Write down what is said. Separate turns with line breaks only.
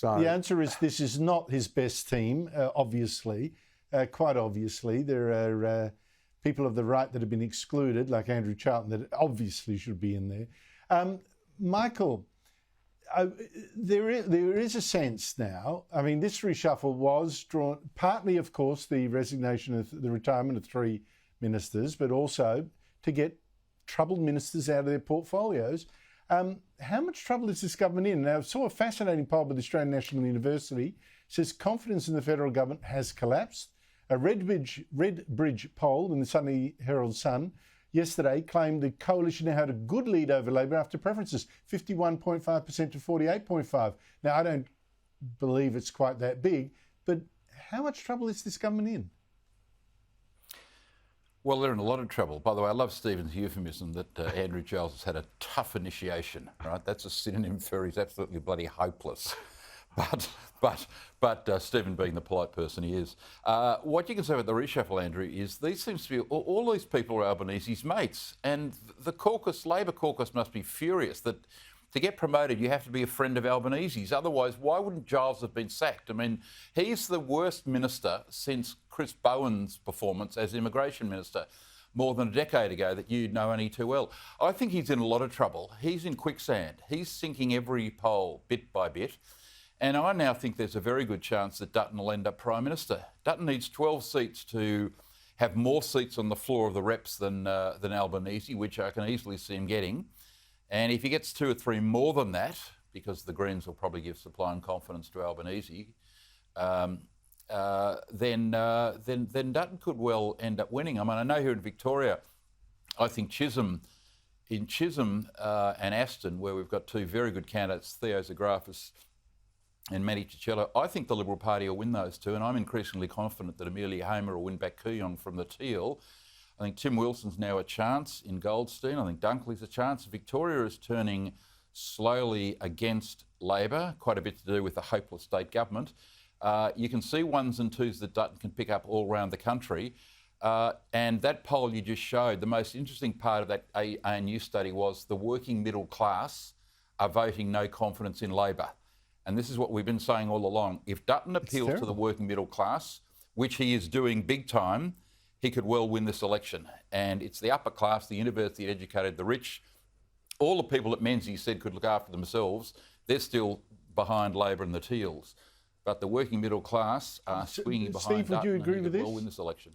So
the answer is this is not his best team, obviously. Quite obviously. There are people of the right that have been excluded, like Andrew Charlton, that obviously should be in there. Michael, there is a sense now. I mean, this reshuffle was drawn partly, of course, the resignation of the retirement of 3 ministers, but also to get troubled ministers out of their portfolios. How much trouble is this government in? Now, I saw a fascinating poll by the Australian National University. It says confidence in the federal government has collapsed. A Redbridge poll in the Sunday Herald Sun yesterday claimed the coalition now had a good lead over Labor after preferences, 51.5% to 48.5%. Now, I don't believe it's quite that big, but how much trouble is this government in?
Well, they're in a lot of trouble. By the way, I love Stephen's euphemism that Andrew Giles has had a tough initiation, right? That's a synonym for he's absolutely bloody hopeless. But Stephen, being the polite person he is, what you can say about the reshuffle, Andrew, is these seems to be all these people are Albanese's mates, and the caucus, Labor caucus, must be furious that to get promoted you have to be a friend of Albanese's. Otherwise, why wouldn't Giles have been sacked? I mean, he's the worst minister since Chris Bowen's performance as immigration minister more than a decade ago that you know only too well. I think he's in a lot of trouble. He's in quicksand. He's sinking every poll bit by bit. And I now think there's a very good chance that Dutton will end up Prime Minister. Dutton needs 12 seats to have more seats on the floor of the reps than Albanese, which I can easily see him getting. And if he gets 2 or 3 more than that, because the Greens will probably give supply and confidence to Albanese, then Dutton could well end up winning. I mean, I know here in Victoria, I think Chisholm and Aston, where we've got 2 very good candidates, Theo Zagrafis and Matty Cicello, I think the Liberal Party will win those 2, and I'm increasingly confident that Amelia Hamer will win back Kooyong from the Teal. I think Tim Wilson's now a chance in Goldstein. I think Dunkley's a chance. Victoria is turning slowly against Labor, quite a bit to do with the hopeless state government. You can see 1s and 2s that Dutton can pick up all around the country. And that poll you just showed, the most interesting part of that ANU study was the working middle class are voting no confidence in Labor. And this is what we've been saying all along. If Dutton appeals to the working middle class, which he is doing big time, he could well win this election. And it's the upper class, the university educated, the rich, all the people that Menzies said could look after themselves, they're still behind Labor and the Teals. But the working middle class are swinging behind
Steve,
Dutton,
would you agree with this?
Will win this election.